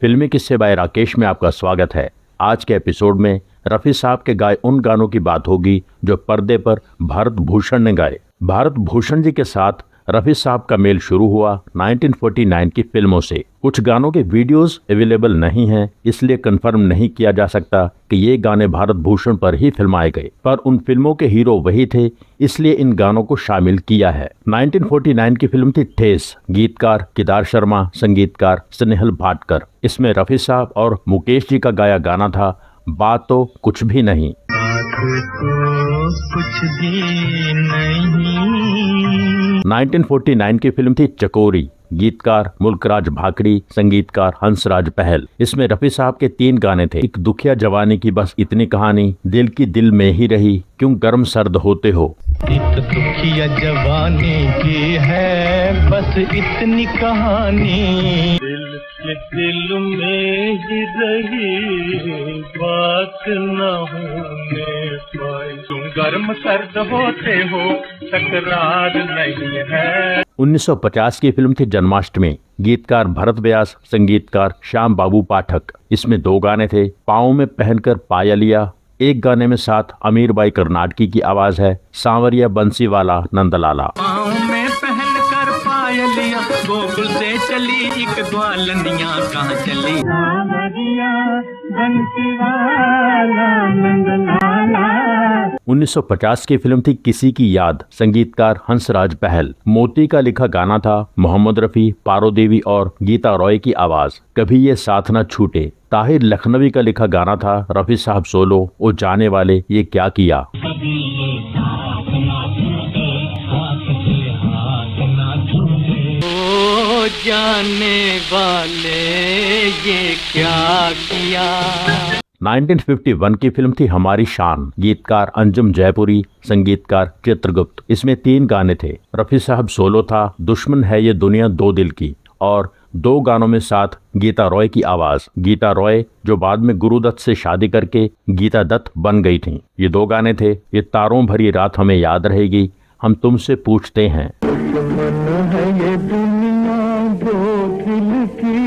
फिल्मी किस्से बाय राकेश में आपका स्वागत है। आज के एपिसोड में रफी साहब के गाए उन गानों की बात होगी जो पर्दे पर भारत भूषण ने गाए। भारत भूषण जी के साथ रफी साहब का मेल शुरू हुआ 1949 की फिल्मों से। कुछ गानों के वीडियोस अवेलेबल नहीं हैं, इसलिए कंफर्म नहीं किया जा सकता कि ये गाने भारत भूषण पर ही फिल्माए गए, पर उन फिल्मों के हीरो वही थे, इसलिए इन गानों को शामिल किया है। 1949 की फिल्म थी ठेस, गीतकार केदार शर्मा, संगीतकार स्नेहल भाटकर। इसमें रफी साहब और मुकेश जी का गाया गाना था बात तो कुछ भी नहीं। कुछ भी नहीं। 1949 की फिल्म थी चकोरी, गीतकार मुल्कराज भाकड़ी, संगीतकार हंसराज पहल। इसमें रफी साहब के 3 गाने थे। एक दुखिया जवानी की बस इतनी कहानी, दिल की दिल में ही रही, क्यों गर्म सर्द होते हो। एक दुखिया जवानी की है बस इतनी कहानी, दिल के दिल में ही रही, बात न होने पाई, तुम गर्म सर्द होते हो, तकरार नहीं है। 1950 की फिल्म थी जन्माष्टमी, गीतकार भरत व्यास, संगीतकार श्याम बाबू पाठक। इसमें 2 गाने थे, पाँव में पहनकर पायलिया। एक गाने में साथ अमीर बाई कर्नाटकी की आवाज है, सांवरिया बंसीवाला नंदलाला। पाँव में पहनकर पायलिया, गोकुल से चली एक ग्वालनिया, कहाँ चली सांवरिया बंसीवाला नंदलाला। 1950 की फिल्म थी किसी की याद, संगीतकार हंसराज पहल। मोती का लिखा गाना था, मोहम्मद रफी, पारो देवी और गीता रॉय की आवाज। कभी ये साथ न छूटे। ताहिर लखनवी का लिखा गाना था, रफी साहब सोलो, ओ जाने वाले ये क्या किया। ओ जाने वाले ये क्या किया। 1951 की फिल्म थी हमारी शान, गीतकार अंजुम जयपुरी, संगीतकार चित्रगुप्त। इसमें 3 गाने थे। रफी साहब सोलो था, दुश्मन है ये दुनिया दो दिल की, और 2 गानों में साथ गीता रॉय की आवाज। गीता रॉय जो बाद में गुरुदत्त से शादी करके गीता दत्त बन गई थी। ये 2 गाने थे, ये तारों भरी रात हमें याद रहेगी, हम तुमसे पूछते हैं। दुश्मन है ये दुनिया दो दिल की,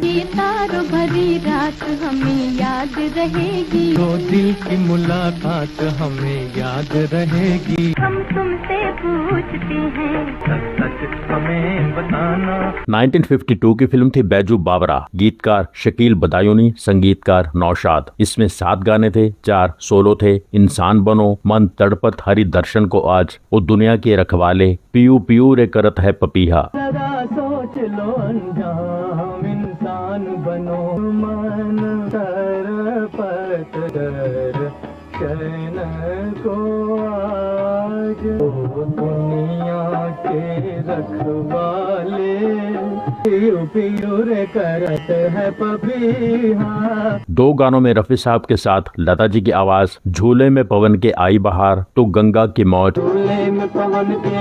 ये तारों भरी रात हमें याद रहेगी, दो दिल की मुलाकात हमें याद रहेगी, हम तुमसे पूछते हैं, सच सच हमें बताना। 1952 की फिल्म थी बैजू बावरा, गीतकार शकील बदायूनी, संगीतकार नौशाद। इसमें 7 गाने थे, 4 सोलो थे। इंसान बनो, मन तड़पत हरि दर्शन को आज, वो दुनिया के रखवाले, पियू पियू रे करत है पपीहा। जरा सोच लो अंजाम, इंसान बनो, मन तड़पत दर्शन को आज, वो दुनिया के रखवाले, पियू पियू रे करत है पपीहा। 2 गानों में रफी साहब के साथ लता जी की आवाज। झूले में पवन के आई बहार, तो गंगा की मौज। झूले में पवन के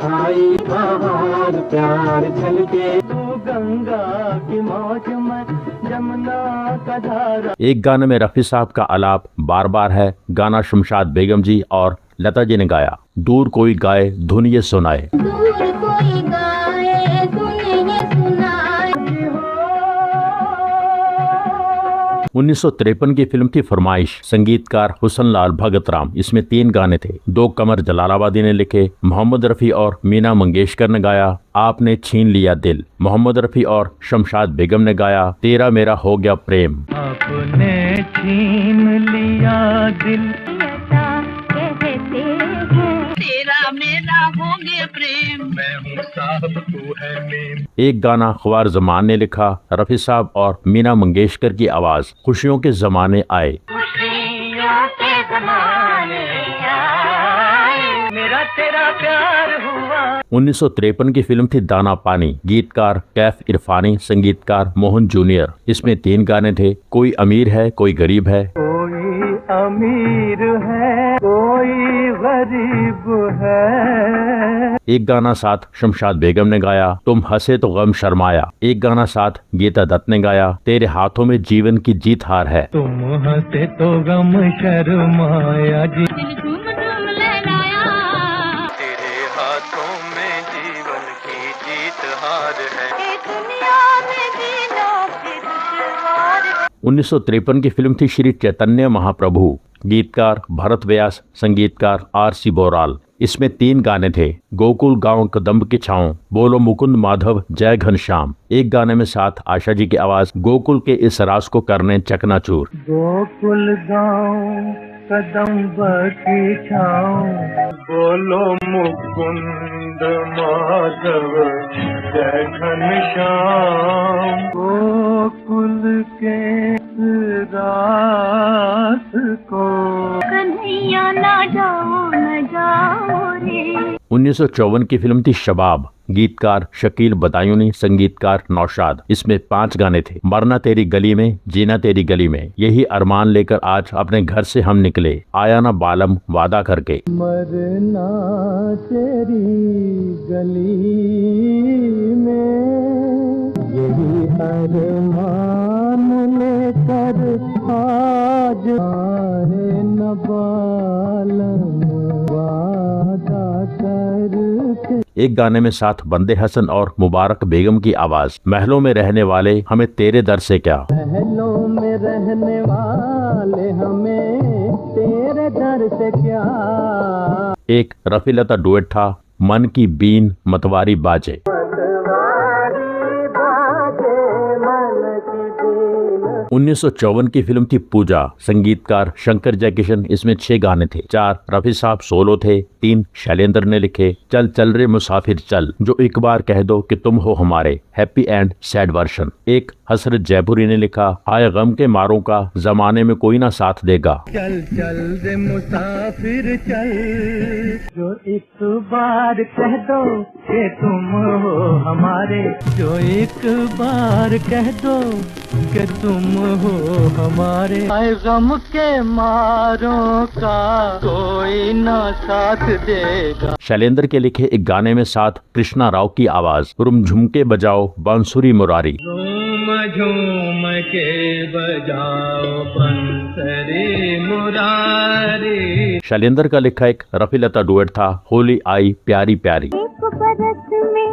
आई बहार, प्यार छलके तू गंगा की मौज में, जमुना का धारा। एक गाने में रफी साहब का आलाप बार बार है। गाना शमशाद बेगम जी और लता जी ने गाया। दूर कोई गाए धुन ये सुनाए। दूर कोई गाए धुन ये सुनाए। 1953 की फिल्म थी फरमाइश, संगीतकार हुसन लाल भगत राम। इसमें 3 गाने थे, 2 कमर जलालाबादी ने लिखे, मोहम्मद रफी और मीना मंगेशकर ने गाया। आपने छीन लिया दिल, मोहम्मद रफी और शमशाद बेगम ने गाया। तेरा मेरा हो गया प्रेम। आपने छीन लिया दिल, ऐसा कहते हैं, तेरा मेरा हो गया प्रेम, मैं हूँ साहब तू है मेम। एक गाना ख्वार जमान ने लिखा, रफी साहब और मीना मंगेशकर की आवाज। खुशियों के जमाने आए। खुशियों के ज़माने आए, मेरा तेरा प्यार हुआ। 1953 की फिल्म थी दाना पानी, गीतकार कैफ इरफानी, संगीतकार मोहन जूनियर। इसमें 3 गाने थे, कोई अमीर है कोई गरीब है। कोई अमीर है कोई गरीब है। एक गाना साथ शमशाद बेगम ने गाया, तुम हंसे तो गम शर्माया। एक गाना साथ गीता दत्त ने गाया, तेरे हाथों में जीवन की जीत हार है। तुम हंसे तो गम शर्माया जी, दिल झूम झूम लहराया, तेरे हाथों में जीवन की जीत हार है। ये दुनिया 1953 की फिल्म थी श्री चैतन्य महाप्रभु। गीतकार भरत व्यास, संगीतकार आर.सी. बोराल। इसमें 3 गाने थे, गोकुल गांव कदम्ब की छाँव, बोलो मुकुंद माधव, जय घनश्याम। एक गाने में साथ आशा जी की आवाज गोकुल के इस रास को करने चकनाचूर। गोकुल गाँव कदम्ब की छाँव, बोलो मुकुंद माधव, जय घनश्याम। गोकुल के रात को कन्हैया ना जाओ रे। 1954 की फिल्म थी शबाब। गीतकार शकील बदायूनी, संगीतकार नौशाद। इसमें 5 गाने थे, मरना तेरी गली में, जीना तेरी गली में, यही अरमान लेकर आज अपने घर से हम निकले, आया ना बालम वादा करके। मरना तेरी गली में, यही अरमान लेकर आज आए न बालम वादा करके। एक गाने में साथ बंदे हसन और मुबारक बेगम की आवाज, महलों में रहने वाले हमें तेरे दर से क्या। महलों में रहने वाले हमें तेरे दर से क्या। एक रफी लता डुएट था, मन की बीन मतवारी बाजे। 1954 की फिल्म थी पूजा। संगीतकार शंकर जयकिशन। इसमें 6 गाने थे, 4 रफी साहब सोलो थे, 3 शैलेंद्र ने लिखे। चल चल रे मुसाफिर चल, जो एक बार कह दो कि तुम हो हमारे, हैप्पी एंड सैड वर्जन। एक हसरत जयपुरी ने लिखा, आए गम के मारों का जमाने में कोई ना साथ देगा। चल चल रे मुसाफिर चल, जो एक बार कह दो कि तुम हो हमारे, जो एक बार कह दो कि तुम हो हमारे। आए गम के मारों का कोई ना साथ देगा। शैलेंद्र के लिखे एक गाने में साथ कृष्णा राव की आवाज, रुम झुमके बजाओ बांसुरी मुरारी। झूम के बजाओ बंसरी मुरारी। शैलेंद्र का लिखा एक रफी लता डुएट था, होली आई प्यारी प्यारी। एक बरस में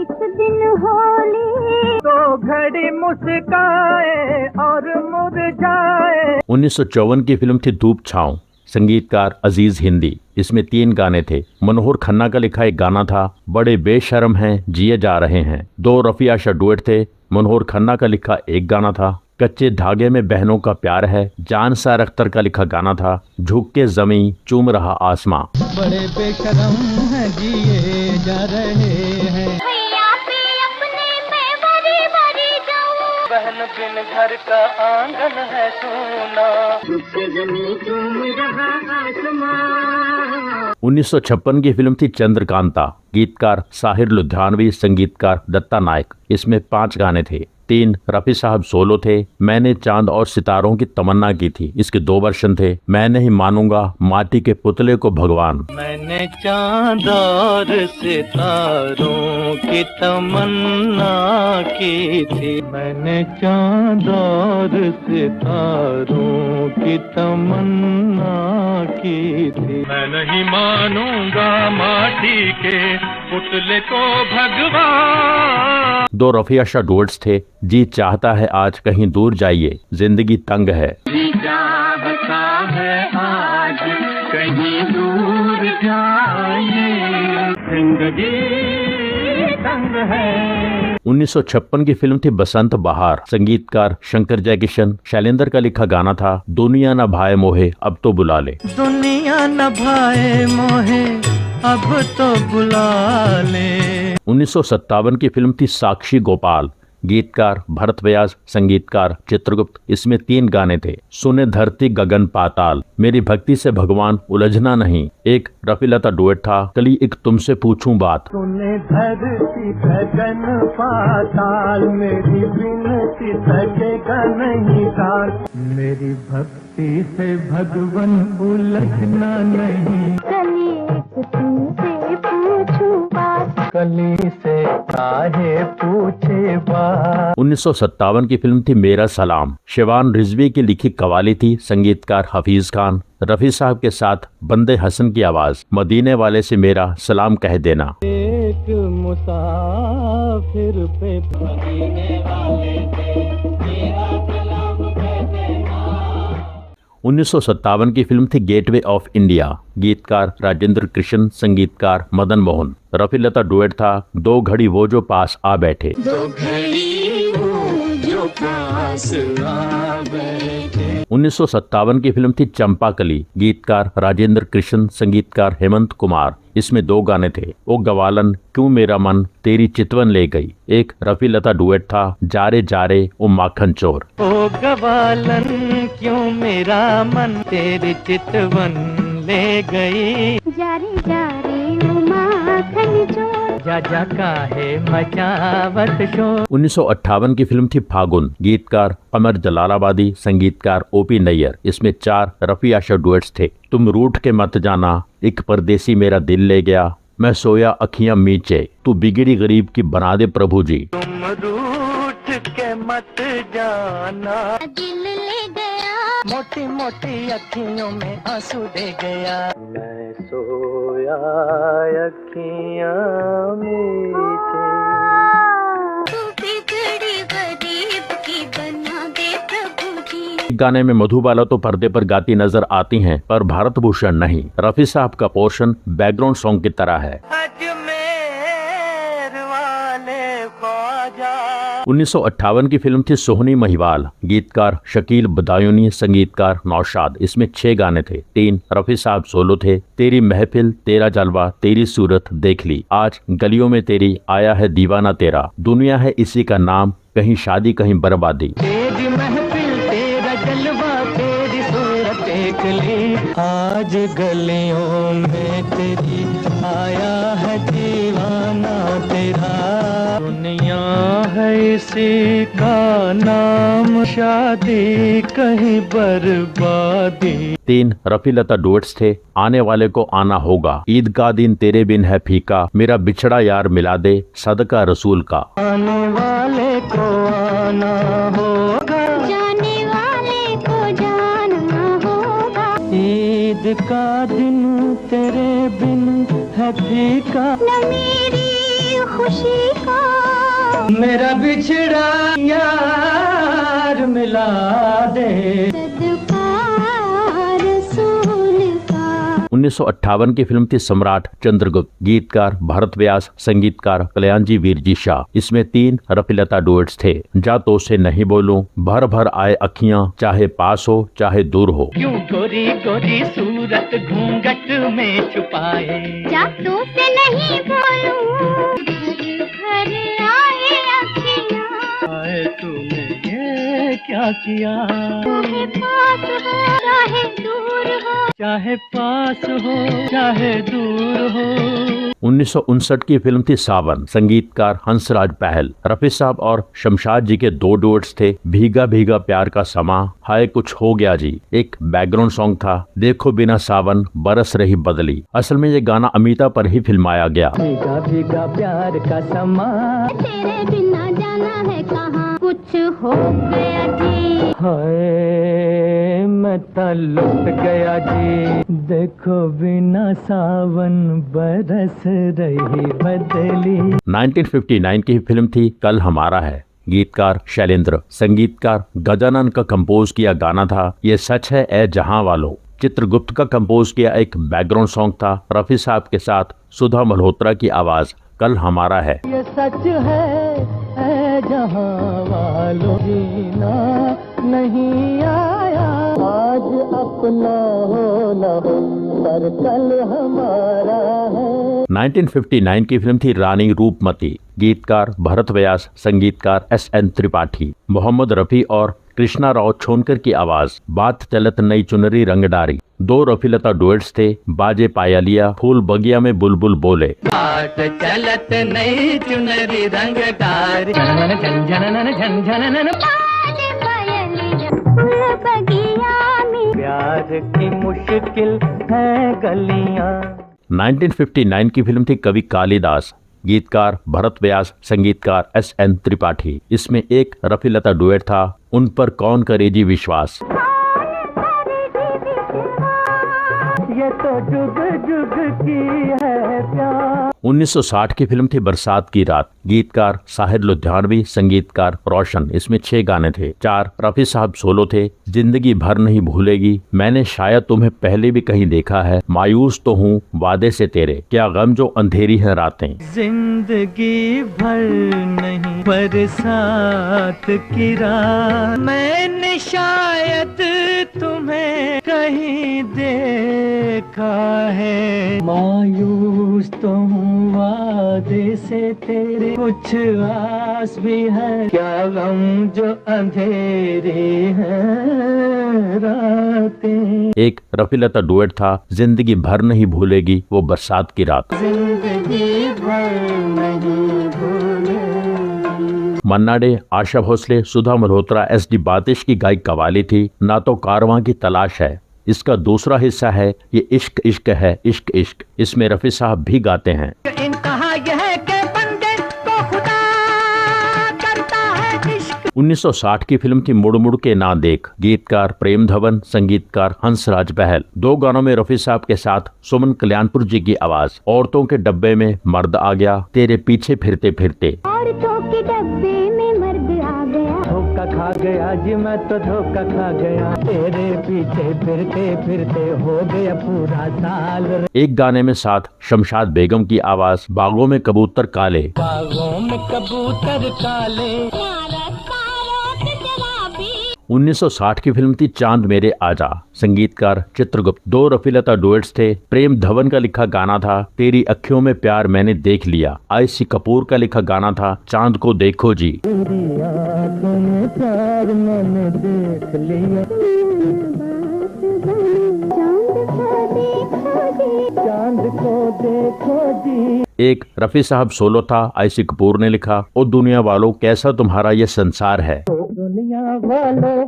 एक दिन होली, तो घड़ी मुस्काए और मुरझाए। 1954 की फिल्म थी धूप छाँव। संगीतकार अजीज हिंदी। इसमें 3 गाने थे, मनोहर खन्ना का लिखा एक गाना था, बड़े बेशर्म हैं जिए जा रहे हैं। 2 रफी आशा डुएट थे, मनोहर खन्ना का लिखा एक गाना था, कच्चे धागे में बहनों का प्यार है। जान सार अख्तर का लिखा गाना था, झुक के जमीन चूम रहा आसमां। बड़े बेशरम हैं जिए जा रहे हैं, भैया से अपने में बड़ी बड़ी जाऊं, बहन बिन घर का आंगन है सूना। 1956 की फिल्म थी चंद्रकांता। गीतकार साहिर लुधियानवी, संगीतकार दत्ता नायक। इसमें 5 गाने थे, 3 रफी साहब सोलो थे। मैंने चांद और सितारों की तमन्ना की थी, इसके 2 वर्जन थे। मैं नहीं मानूंगा माटी के पुतले को भगवान। मैंने चांद और सितारों की तमन्ना की थी, मैंने चांद और सितारों की तमन्ना की थी। मैं नहीं मानूंगा माटी के पुतले को भगवान। 2 रफी आशा डुएट्स थे, जी चाहता है आज कहीं दूर जाइए, जिंदगी तंग है। जी चाहता है आज कहीं दूर जाइए, जिंदगी तंग है। 1956 की फिल्म थी बसंत बहार। संगीतकार शंकर जयकिशन। शैलेंद्र का लिखा गाना था, दुनिया न भाए मोहे अब तो बुला ले। दुनिया न भाए मोहे अब तो बुला ले। 1957 की फिल्म थी साक्षी गोपाल। गीतकार भरत व्यास, संगीतकार चित्रगुप्त। इसमें 3 गाने थे, सुने धरती गगन पाताल, मेरी भक्ति से भगवान उलझना नहीं। एक रफी लता डुएट था, कली एक तुमसे पूछूं बात। सुने धरती गगन पाताल, मेरी विनती सकेगा नहीं ताल, मेरी भक्ति से भगवान उलझना नहीं। कली एक तुमसे पूछूं बात, कली से काहे पूछे बात। 1957 की फिल्म थी मेरा सलाम। शिवान रिजवी की लिखी कवाली थी, संगीतकार हफीज खान। रफी साहब के साथ बंदे हसन की आवाज, मदीने वाले से मेरा सलाम कह देना। एक मुसाफिर पे मदीने वाले से मेरा सलाम 1957 की फिल्म थी गेटवे ऑफ इंडिया। गीतकार राजेंद्र कृष्ण, संगीतकार मदन मोहन। रफी लता डुएट था दो घड़ी वो जो पास आ बैठे। दो घड़ी वो जो पास आ बैठे। 1957 की फिल्म थी चंपाकली। गीतकार राजेंद्र कृष्ण, संगीतकार हेमंत कुमार। इसमें दो गाने थे, ओ गवालन क्यों मेरा मन तेरी चितवन ले गई। एक रफी लता डुएट था जारे जारे ओ माखन चोर। ओ गवालन क्यों मेरा मन तेरी चितवन ले गई। जारे जारे ओ माखन चोर। जा जा काहे मचावत शोर। 1958 की फिल्म थी फागुन। गीतकार अमर जलालाबादी, संगीतकार ओपी नैयर। इसमें 4 रफी आशा डुएट्स थे। तुम रूठ के मत जाना, एक परदेसी मेरा दिल ले गया, मैं सोया अखियां मीचे, तू बिगड़ी गरीब की बना दे प्रभु जी। तुम रूठ के मत जाना, दिल ले गया, मोटी मोटी अखियों में आंसू दे गया, मैं सोया अखियां मीचे। तू बिगड़ी गरीब की बना दे प्रभु जी। गाने में मधुबाला तो पर्दे पर गाती नजर आती हैं, पर भारत भूषण नहीं। रफी साहब का पोर्शन बैकग्राउंड सॉन्ग की तरह है। अजमेर वाले ख्वाजा। 1958 की फिल्म थी सोहनी महिवाल। गीतकार शकील बदायूनी, संगीतकार नौशाद। इसमें 6 गाने थे, 3 रफी साहब सोलो थे। तेरी महफिल, तेरा जलवा, तेरी सूरत देख ली, आज गलियों में तेरी, आया है दीवाना तेरा, दुनिया है इसी का नाम, कहीं शादी कहीं बर्बादी। तेरी महफिल, तेरा जलवा, तेरी सूरत देख ली, आज गलियों में तेरी, आया है दीवाना तेरा, दुनिया है इसी का नाम, शादी कहीं बर्बादी। 3 रफी लता डुएट्स थे, आने वाले को आना होगा, ईद का दिन तेरे बिन है फीका, मेरा बिछड़ा यार मिला दे, सदका रसूल का। आने वाले को आना होगा, जाने वाले को जाना होगा, ईद का दिन तेरे बिन है फीका, न मेरी खुशी का, मेरा बिछड़ा यार मिला दे, सदका रसूल का। 1958 की फिल्म थी सम्राट चंद्रगुप्त। गीतकार भरत व्यास, संगीतकार कल्याणजी वीरजी शाह। इसमें 3 रफी लता डुएट्स थे। जा तो से नहीं बोलूं, भर भर आए अखियां, चाहे पास हो चाहे दूर हो। क्यों गोरी गोरी सूरत घूंघट में छुपाए, जादू से नहीं बोलूं, घर घर आए अखियां, आए तूने ये क्या किया, चाहे पास हो चाहे दूर हो, चाहे पास हो चाहे दूर हो। 1959 की फिल्म थी सावन। संगीतकार हंसराज पहल। रफी साहब और शमशाद जी के 2 डुएट्स थे, भीगा भीगा प्यार का समा, हाय कुछ हो गया जी। एक बैकग्राउंड सॉन्ग था, देखो बिना सावन बरस रही बदली। असल में ये गाना अमिता पर ही फिल्माया गया। भीगा भीगा प्यार का समा, तेरे बिना जाना है कहाँ, कुछ हो गया जी, हाय मैं तो लुट गया जी, देखो बिना सावन बरस रही बदली। 1959 की फिल्म थी कल हमारा है। गीतकार शैलेंद्र, संगीतकार गजानन का कंपोज किया गाना था ये सच है ए जहां वालों। चित्रगुप्त का कंपोज किया एक बैकग्राउंड सॉन्ग था, रफी साहब के साथ सुधा मल्होत्रा की आवाज। कल हमारा है। ये सच है ऐ जहां वालों, जीना नहीं आया, आज अपना हो न हो पर कल हमारा है। 1959 की फिल्म थी रानी रूपमती। गीतकार भरत व्यास, संगीतकार SN त्रिपाठी। मोहम्मद रफी और कृष्णा राव छोनकर की आवाज। बात चलत नई चुनरी रंगडारी। 2 रफी लता डुएट्स थे, बाजे पायलिया, फूल बगिया में बुलबुल बोले। बात चलत नई चुनरी रंगदारी, झनन झन झनन झन झनन, बाजे पायलिया फूल बगिया में, प्यार की मुश्किल है गलियां। 1959 की फिल्म थी कवि कालिदास। गीतकार भरत व्यास, संगीतकार SN त्रिपाठी। इसमें एक रफी लता डुएट था, उन पर कौन करे जी विश्वास। ये तो जुग जुग की है प्यार। 1960 की फिल्म थी बरसात की रात। गीतकार साहिर लुधियानवी, संगीतकार रोशन। इसमें 6 गाने थे। 4 रफी साहब सोलो थे। जिंदगी भर नहीं भूलेगी, मैंने शायद तुम्हें पहले भी कहीं देखा है, मायूस तो हूँ वादे से तेरे, क्या गम जो अंधेरी है रातें। जिंदगी भर नहीं बरसात की रात, मैंने शायद तुम्हें कहीं देखा है, मायूस तो हूँ वादे से तेरे, कुछ आस भी है, क्या गम जो अंधेरी है रातें। एक रफी लता डुएट था, जिंदगी भर नहीं भूलेगी वो बरसात की रात। जिंदगी भर नहीं भूलेगी। मन्ना डे, आशा भोसले, सुधा मल्होत्रा, एस.डी. बातिश की गायक कवाली थी ना तो कारवां की तलाश है। इसका दूसरा हिस्सा है ये इश्क इश्क है इश्क इश्क। इसमें रफी साहब भी गाते हैं। इंतहा यह है कि बंदे को खुदा करता है इश्क। 1960 की फिल्म थी मुड़ मुड़ के ना देख। गीतकार प्रेम धवन, संगीतकार हंसराज बहल। 2 गानों में रफी साहब के साथ सुमन कल्याणपुर जी की आवाज। औरतों के डब्बे में मर्द आ गया, तेरे पीछे फिरते फिरते। औरतों के डब्बे में मर्द आ गया, धोखा खा गया जी मैं तो धोखा खा गया, तेरे पीछे फिरते फिरते हो गया पूरा साल। एक गाने में साथ शमशाद बेगम की आवाज, बागों में कबूतर काले। बागों में कबूतर काले। 1960 की फिल्म थी चांद मेरे आजा। संगीतकार चित्रगुप्त। 2 रफी लता डुएट्स थे। प्रेम धवन का लिखा गाना था तेरी अखियों में प्यार मैंने देख लिया। आईसी कपूर का लिखा गाना था चांद को देखो जी। तेरी आँखों में प्यार मैंने देख लिया, चांद को देखो जी। एक रफी साहब सोलो था, आईसी कपूर ने लिखा ओ दुनिया वालों कैसा तुम्हारा ये संसार है। दुनिया वालों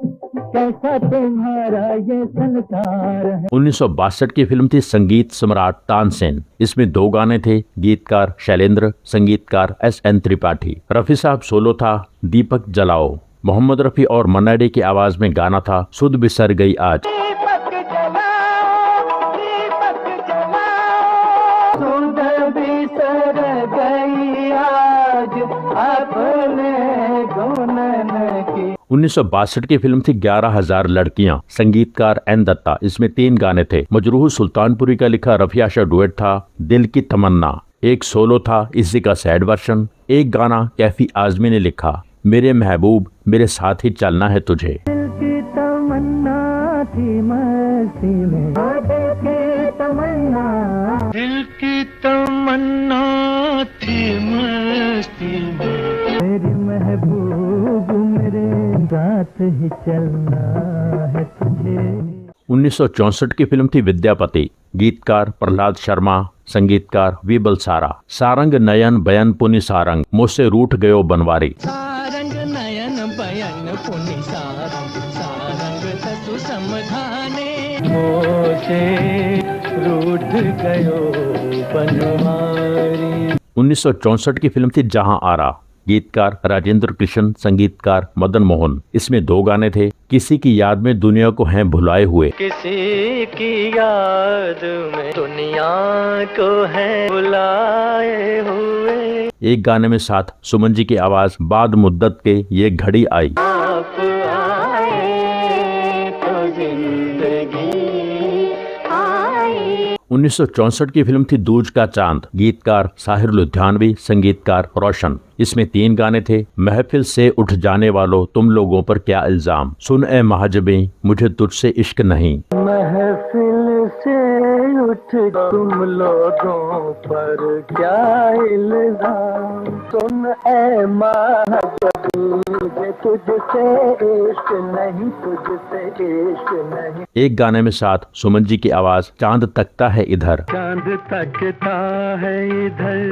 कैसा तुम्हारा ये संसार है। 1962 की फिल्म थी संगीत सम्राट तानसेन। इसमें 2 गाने थे। गीतकार शैलेंद्र, संगीतकार एस.एन. त्रिपाठी। रफी साहब सोलो था, दीपक जलाओ। मोहम्मद रफी और मन्ना डे की आवाज में गाना था सुध बिसर गई आज। दीपक जलाओ, दीपक जलाओ, सुध बिसर गई आज अपने गुनन की। 1962 की फिल्म थी 11,000 लड़कियां। संगीतकार एन दत्ता। इसमें 3 गाने थे। मजरूह सुल्तानपुरी का लिखा रफी आशा डुएट था दिल की तमन्ना। एक सोलो था, इसी का सैड वर्जन। एक गाना कैफी आजमी ने लिखा मेरे महबूब मेरे साथ ही चलना है तुझे। दिल की तमन्ना थी मस्ती में, दिल की तमन्ना, दिल की तमन्ना थी मस्ती में, मेरी महबूब मेरे साथ ही चलना है तुझे। 1964 की फिल्म थी विद्यापति। गीतकार प्रहलाद शर्मा, संगीतकार वीबल सारा। सारंग नयन बयन पुनि सारंग, मुझसे रूठ गयो बनवारी। सारंग नयन बयन पुनि सारंग, सारंग तू समधाने, मोसे रूठ गयो बनवारी। 1964 की फिल्म थी जहां आरा। गीतकार राजेंद्र कृष्ण, संगीतकार मदन मोहन। इसमें 2 गाने थे। किसी की याद में दुनिया को हैं भुलाए हुए। किसी की याद में दुनिया को है बुलाए हुए। एक गाने में साथ सुमन जी की आवाज, बाद मुद्दत के ये घड़ी आई। आप आए तो जिंदगी आई। 1964 की फिल्म थी दूज का चांद। गीतकार साहिर लुधियानवी, संगीतकार रोशन। इसमें 3 गाने थे। महफिल से उठ जाने वालों तुम लोगों पर क्या इल्जाम, सुन ए महाजबी मुझे तुझसे इश्क नहीं। महफिल से उठ तुम लोगों पर क्या इल्जाम, सुन ए महाजबी मुझे तुझसे इश्क नहीं, तुझसे इश्क नहीं। एक गाने में साथ सुमन जी की आवाज, चांद तकता है इधर। चांद तकता है इधर,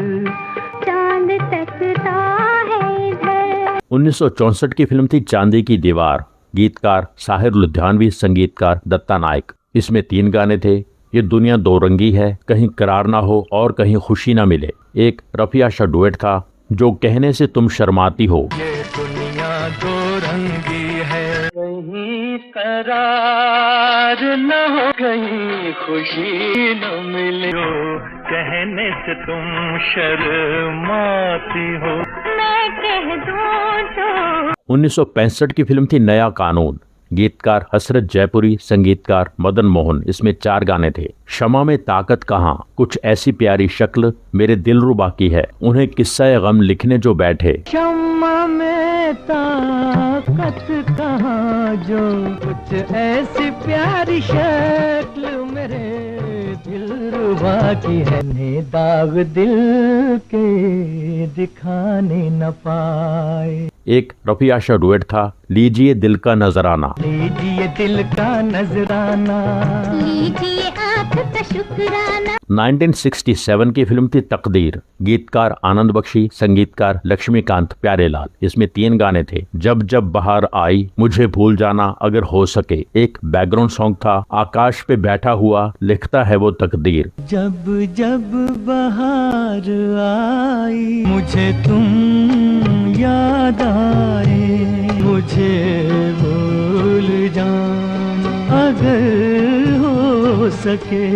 चांद तकता है इधर। 1964 की फिल्म थी चांदी की दीवार। गीतकार साहिर लुधियानवी, संगीतकार दत्ता नायक। इसमें 3 गाने थे। ये दुनिया 2 रंगी है, कहीं करार ना हो और कहीं खुशी ना मिले। एक रफी आशा डुएट था, जो कहने से तुम शर्माती हो। ये दुनिया 2 रंगी है, कहीं करार न हो, कहीं खुशी न मिले, कहने से तुम शर्माती हो। मैं कह दूं तो 1965 की फिल्म थी नया कानून। गीतकार हसरत जयपुरी, संगीतकार मदन मोहन। इसमें 4 गाने थे। क्षमा में ताकत कहाँ, कुछ ऐसी प्यारी शक्ल, मेरे दिलरुबा की है, उन्हें किस्सा गम लिखने जो बैठे। क्षमा में ताकत कहाँ, जो कुछ ऐसी प्यारी शक्ल मेरे दिलरुबा की है, ने दाग दिल के दिखाने न पाए। एक रफी आशा डुएट था, लीजिए दिल का नजराना। लीजिए दिल का नजराना, लीजिए आँख का शुक्राना। 1967 की फिल्म थी तकदीर। गीतकार आनंद बख्शी, संगीतकार लक्ष्मीकांत प्यारेलाल। इसमें 3 गाने थे। जब जब बहार आई, मुझे भूल जाना अगर हो सके। एक बैकग्राउंड सॉन्ग था, आकाश पे बैठा हुआ लिखता है वो तकदीर। जब जब बहार आई, मुझे तुम याद आए, मुझे भूल जाना अगर हो सके,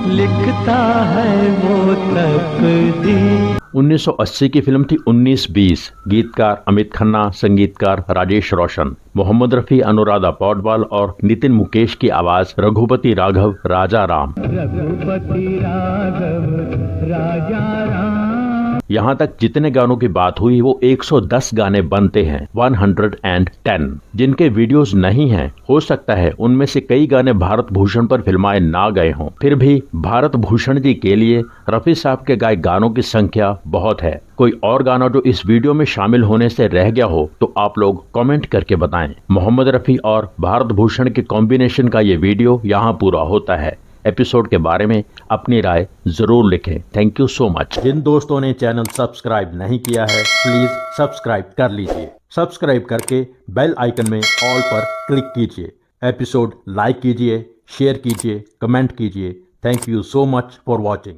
लिखता है वो तकदीर। 1980 की फिल्म थी 1920। गीतकार अमित खन्ना, संगीतकार राजेश रोशन। मोहम्मद रफी, अनुराधा पौडवाल और नितिन मुकेश की आवाज रघुपति राघव राजा राम। रघुपति राघव राजा राम। यहाँ तक जितने गानों की बात हुई वो 110 गाने बनते हैं, 110, जिनके वीडियोस नहीं हैं। हो सकता है उनमें से कई गाने भारत भूषण पर फिल्माए ना गए हों, फिर भी भारत भूषण जी के लिए रफी साहब के गाए गानों की संख्या बहुत है। कोई और गाना जो इस वीडियो में शामिल होने से रह गया हो तो आप लोग कमेंट करके बताएं। मोहम्मद रफी और भारत भूषण के कॉम्बिनेशन का ये वीडियो यहाँ पूरा होता है। एपिसोड के बारे में अपनी राय जरूर लिखें। Thank you so much. जिन दोस्तों ने चैनल सब्सक्राइब नहीं किया है, प्लीज सब्सक्राइब कर लीजिए। सब्सक्राइब करके बेल आइकन में ऑल पर क्लिक कीजिए। एपिसोड लाइक कीजिए, शेयर कीजिए, कमेंट कीजिए। Thank you so much for watching.